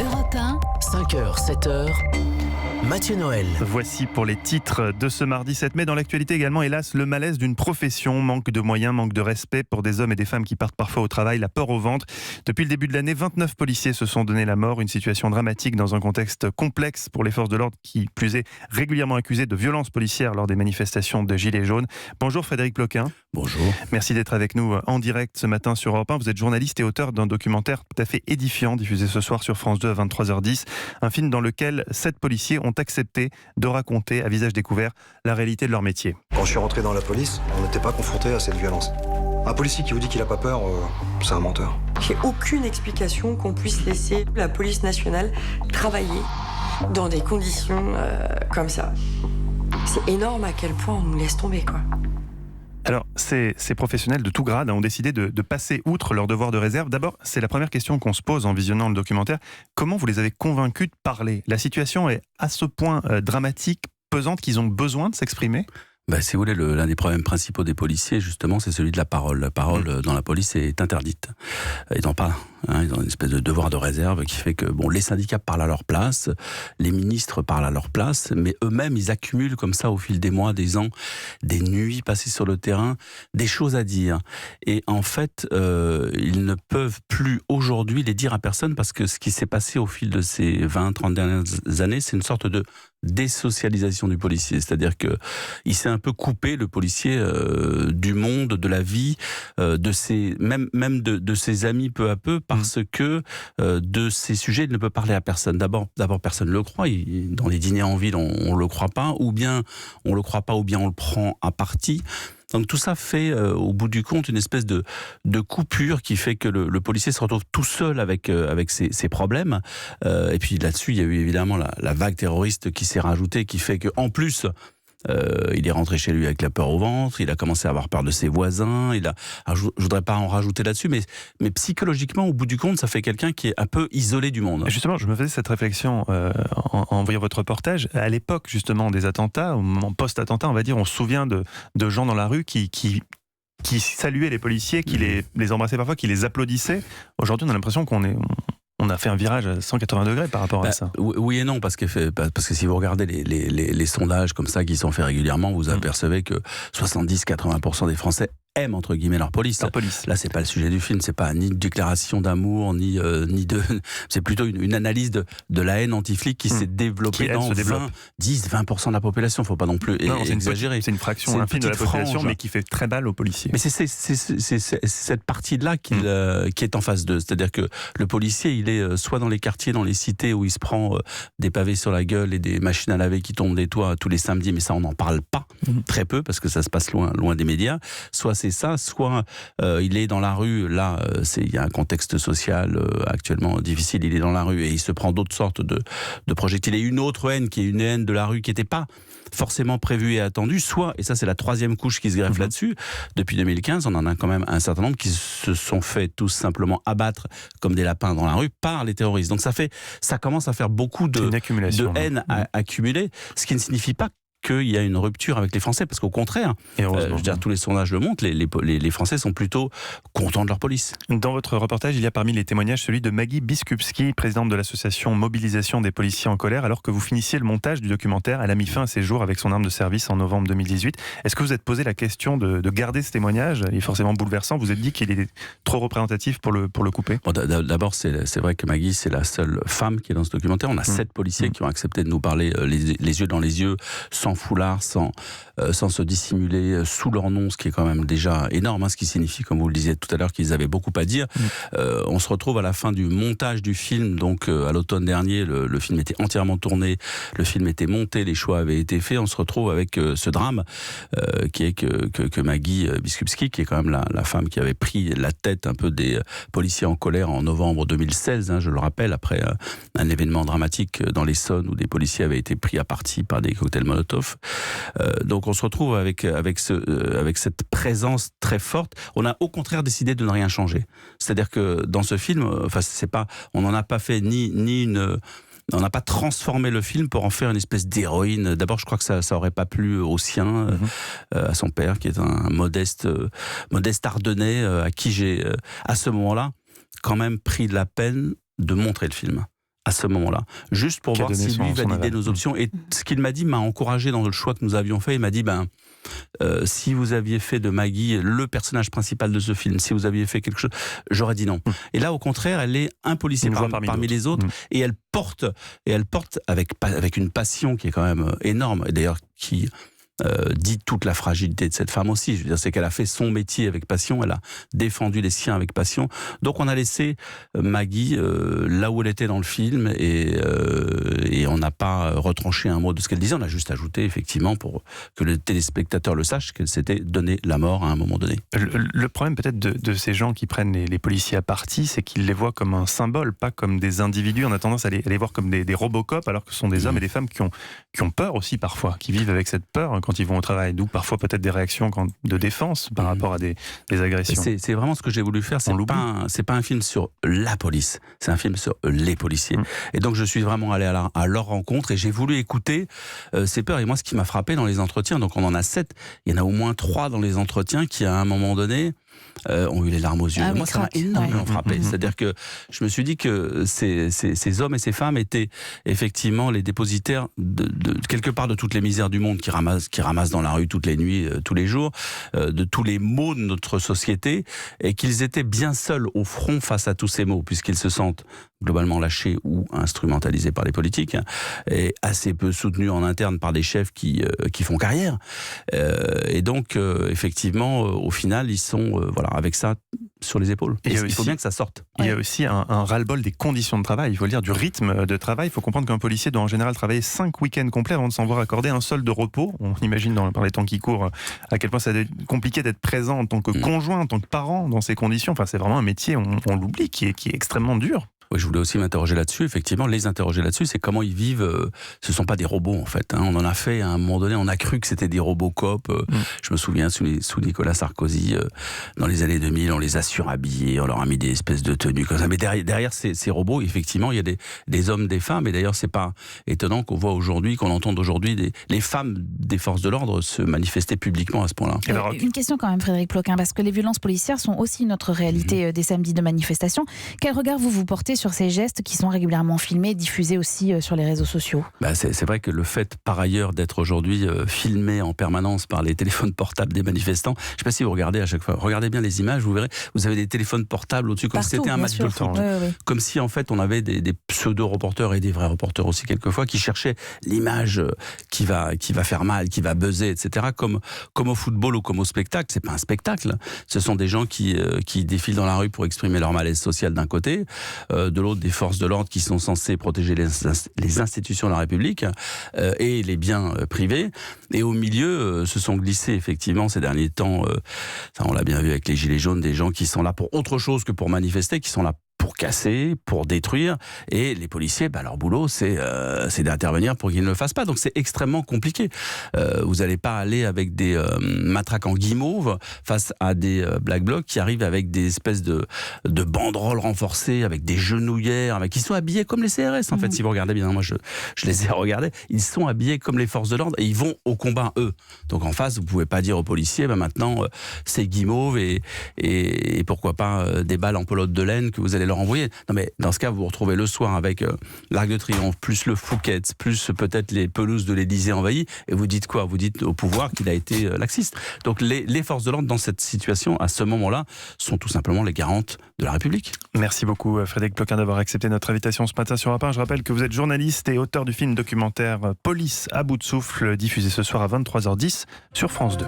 Europe 1, 5h, 7h, Mathieu Noël. Voici pour les titres de ce mardi 7 mai. Dans l'actualité également, hélas, le malaise d'une profession. Manque de moyens, manque de respect pour des hommes et des femmes qui partent parfois au travail, la peur au ventre. Depuis le début de l'année, 29 policiers se sont donné la mort. Une situation dramatique dans un contexte complexe pour les forces de l'ordre qui, plus est, régulièrement accusées de violences policières lors des manifestations de Gilets jaunes. Bonjour Frédéric Ploquin. Bonjour. Merci d'être avec nous en direct ce matin sur Europe 1. Vous êtes journaliste et auteur d'un documentaire tout à fait édifiant diffusé ce soir sur France 2 à 23h10. Un film dans lequel 7 policiers ont accepté de raconter à visage découvert la réalité de leur métier. Quand je suis rentré dans la police, on n'était pas confronté à cette violence. Un policier qui vous dit qu'il n'a pas peur, c'est un menteur. J'ai aucune explication qu'on puisse laisser la police nationale travailler dans des conditions comme ça. C'est énorme à quel point on nous laisse tomber, quoi. Alors, ces professionnels de tout grade ont décidé de passer outre leur devoir de réserve. D'abord, c'est la première question qu'on se pose en visionnant le documentaire. Comment vous les avez convaincus de parler ? La situation est à ce point dramatique, pesante, qu'ils ont besoin de s'exprimer ? Si vous voulez, l'un des problèmes principaux des policiers, justement, c'est celui de la parole. La parole dans la police est interdite. Ils n'ont pas, ils ont une espèce de devoir de réserve qui fait que les syndicats parlent à leur place, les ministres parlent à leur place, mais eux-mêmes, ils accumulent comme ça au fil des mois, des ans, des nuits passées sur le terrain, des choses à dire. Et en fait, ils ne peuvent plus aujourd'hui les dire à personne parce que ce qui s'est passé au fil de ces 20-30 dernières années, c'est une sorte de désocialisation du policier, c'est-à-dire que il s'est un peu coupé, le policier, du monde, de la vie, de ses amis peu à peu, parce que de ces sujets, il ne peut parler à personne. D'abord personne ne le croit. Dans les dîners en ville, on le croit pas, ou bien on le croit pas, ou bien on le prend à partie. Donc tout ça fait, au bout du compte, une espèce de coupure qui fait que le policier se retrouve tout seul avec ses problèmes. Et puis là-dessus, il y a eu évidemment la vague terroriste qui s'est rajoutée, qui fait qu'en plus, il est rentré chez lui avec la peur au ventre, il a commencé à avoir peur de ses voisins, je voudrais pas en rajouter là-dessus, mais psychologiquement, au bout du compte, ça fait quelqu'un qui est un peu isolé du monde. Justement, je me faisais cette réflexion en voyant votre reportage. À l'époque, justement, des attentats, au moment post-attentat, on va dire, on se souvient de gens dans la rue qui saluaient les policiers, qui les embrassaient parfois, qui les applaudissaient. Aujourd'hui, on a l'impression on a fait un virage à 180 degrés par rapport à ça. Oui et non, parce que si vous regardez les sondages comme ça qui sont faits régulièrement, vous apercevez que 70-80% des Français aiment entre guillemets leur police. Là, c'est pas le sujet du film, c'est pas ni de déclaration d'amour, ni c'est plutôt une analyse de la haine anti-flic qui s'est développée dans 10-20% de la population. Faut pas non plus exagérer. C'est une fraction infime de la population, mais qui fait très mal aux policiers. Mais c'est cette partie-là qui est en face d'eux. C'est-à-dire que le policier, il est soit dans les quartiers, dans les cités où il se prend des pavés sur la gueule et des machines à laver qui tombent des toits tous les samedis, mais ça on n'en parle pas, très peu, parce que ça se passe loin des médias. Soit c'est ça, soit il est dans la rue, là il y a un contexte social actuellement difficile, il est dans la rue et il se prend d'autres sortes de projectiles. Et une autre haine qui est une haine de la rue qui n'était pas forcément prévue et attendue, soit, et ça c'est la troisième couche qui se greffe là-dessus, depuis 2015, on en a quand même un certain nombre qui se sont fait tout simplement abattre comme des lapins dans la rue par les terroristes. Donc ça commence à faire beaucoup de haine accumulée, ce qui ne signifie pas qu'il y a une rupture avec les Français, parce qu'au contraire, tous les sondages le montrent, les Français sont plutôt contents de leur police. Dans votre reportage, il y a parmi les témoignages celui de Maggie Biskupski, présidente de l'association Mobilisation des policiers en colère. Alors que vous finissiez le montage du documentaire, elle a mis fin à ses jours avec son arme de service en novembre 2018. Est-ce que vous êtes posé la question de garder ce témoignage ? Il est forcément bouleversant. Vous êtes dit qu'il est trop représentatif pour le couper ? D'abord, c'est vrai que Maggie, c'est la seule femme qui est dans ce documentaire. On a 7 policiers qui ont accepté de nous parler les yeux dans les yeux, sans foulard, sans se dissimuler sous leur nom, ce qui est quand même déjà énorme, ce qui signifie, comme vous le disiez tout à l'heure, qu'ils avaient beaucoup à dire. On se retrouve à la fin du montage du film, donc à l'automne dernier, le film était entièrement tourné, le film était monté, les choix avaient été faits, on se retrouve avec ce drame qui est que Maggie Biskupski, qui est quand même la femme qui avait pris la tête un peu des policiers en colère en novembre 2016, je le rappelle, après un événement dramatique dans l'Essonne où des policiers avaient été pris à partie par des cocktails Molotov. Donc on se retrouve avec cette présence très forte. On a au contraire décidé de ne rien changer. C'est-à-dire que dans ce film, on n'en a pas fait on n'a pas transformé le film pour en faire une espèce d'héroïne. D'abord, je crois que ça aurait pas plu au sien, à son père, qui est un modeste Ardennais, à qui j'ai, à ce moment-là, quand même pris de la peine de montrer le film. à ce moment-là, juste pour voir si lui validait nos options. Et ce qu'il m'a dit m'a encouragé dans le choix que nous avions fait. Il m'a dit, si vous aviez fait de Maggie le personnage principal de ce film, si vous aviez fait quelque chose, j'aurais dit non. Et là, au contraire, elle est un policier parmi les autres, et elle porte avec une passion qui est quand même énorme, et d'ailleurs qui dit toute la fragilité de cette femme aussi. Je veux dire, c'est qu'elle a fait son métier avec passion, elle a défendu les siens avec passion. Donc on a laissé Maggie là où elle était dans le film, et on n'a pas retranché un mot de ce qu'elle disait. On a juste ajouté, effectivement, pour que le téléspectateur le sache, qu'elle s'était donné la mort à un moment donné. Le problème peut-être de ces gens qui prennent les policiers à partie, c'est qu'ils les voient comme un symbole, pas comme des individus. On a tendance à les voir comme des Robocop, alors que ce sont des hommes et des femmes qui ont peur aussi parfois, qui vivent avec cette peur quand ils vont au travail, d'où parfois peut-être des réactions de défense par rapport à des agressions. C'est vraiment ce que j'ai voulu faire. C'est pas un film sur la police, c'est un film sur les policiers. Et donc je suis vraiment allé à leur rencontre, et j'ai voulu écouter ces peurs. Et moi, ce qui m'a frappé dans les entretiens, donc on en a 7, il y en a au moins 3 dans les entretiens qui, à un moment donné, ont eu les larmes aux yeux. Moi, ça m'a énormément frappé. C'est-à-dire que je me suis dit que ces hommes et ces femmes étaient effectivement les dépositaires de quelque part de toutes les misères du monde, qui ramassent dans la rue toutes les nuits, tous les jours, de tous les maux de notre société, et qu'ils étaient bien seuls au front face à tous ces maux, puisqu'ils se sentent globalement lâchés ou instrumentalisés par les politiques, et assez peu soutenus en interne par des chefs qui font carrière. Et donc, effectivement, au final, ils sont avec ça sur les épaules. Et il faut bien que ça sorte. Il y a aussi un ras-le-bol des conditions de travail, il faut le dire, du rythme de travail. Il faut comprendre qu'un policier doit en général travailler 5 week-ends complets avant de s'en voir accorder un seul de repos. On imagine par les temps qui courent à quel point ça est compliqué d'être présent en tant que conjoint, en tant que parent dans ces conditions. Enfin, c'est vraiment un métier, on l'oublie, qui est extrêmement dur. Oui, je voulais aussi m'interroger là-dessus, effectivement, les interroger là-dessus, c'est comment ils vivent. Ce ne sont pas des robots, en fait. On en a fait, à un moment donné, on a cru que c'était des Robocop. Je me souviens, sous Nicolas Sarkozy, dans les années 2000, on les a surhabillés, on leur a mis des espèces de tenues comme ça. Mais derrière ces robots, effectivement, il y a des hommes, des femmes. Et d'ailleurs, c'est pas étonnant qu'on voit aujourd'hui, qu'on entende aujourd'hui les femmes des forces de l'ordre se manifester publiquement à ce point-là. Une question quand même, Frédéric Ploquin, parce que les violences policières sont aussi notre réalité des samedis de manifestation. Quel regard vous portez sur ces gestes qui sont régulièrement filmés et diffusés aussi sur les réseaux sociaux? C'est vrai que le fait, par ailleurs, d'être aujourd'hui filmé en permanence par les téléphones portables des manifestants, je ne sais pas si vous regardez à chaque fois, regardez bien les images, vous verrez, vous avez des téléphones portables au-dessus, comme si c'était un match de foot. Comme si, en fait, on avait des pseudo-reporters et des vrais reporters aussi, quelquefois, qui cherchaient l'image qui va faire mal, qui va buzzer, etc. Comme au football ou comme au spectacle. C'est pas un spectacle. Ce sont des gens qui défilent dans la rue pour exprimer leur malaise social d'un côté, de l'autre des forces de l'ordre qui sont censées protéger les institutions de la République et les biens privés. Et au milieu se sont glissés effectivement ces derniers temps, ça on l'a bien vu avec les Gilets jaunes, des gens qui sont là pour autre chose que pour manifester, qui sont là pour casser, pour détruire, et les policiers, leur boulot, c'est d'intervenir pour qu'ils ne le fassent pas. Donc c'est extrêmement compliqué. Vous n'allez pas aller avec des matraques en guimauve face à des Black Blocs qui arrivent avec des espèces de banderoles renforcées, avec des genouillères, qui sont habillés comme les CRS. En fait, si vous regardez bien, moi je les ai regardés, ils sont habillés comme les forces de l'ordre et ils vont au combat, eux. Donc en face, vous pouvez pas dire aux policiers, maintenant c'est guimauve et pourquoi pas des balles en pelote de laine que vous allez leur envoyer. Non mais dans ce cas, vous vous retrouvez le soir avec l'Arc de Triomphe, plus le Fouquet's, plus peut-être les pelouses de l'Élysée envahies, et vous dites quoi? Vous dites au pouvoir qu'il a été laxiste. Donc les forces de l'ordre dans cette situation, à ce moment-là, sont tout simplement les garantes de la République. Merci beaucoup Frédéric Ploquin d'avoir accepté notre invitation ce matin sur Europe 1. Je rappelle que vous êtes journaliste et auteur du film documentaire Police à bout de souffle, diffusé ce soir à 23h10 sur France 2.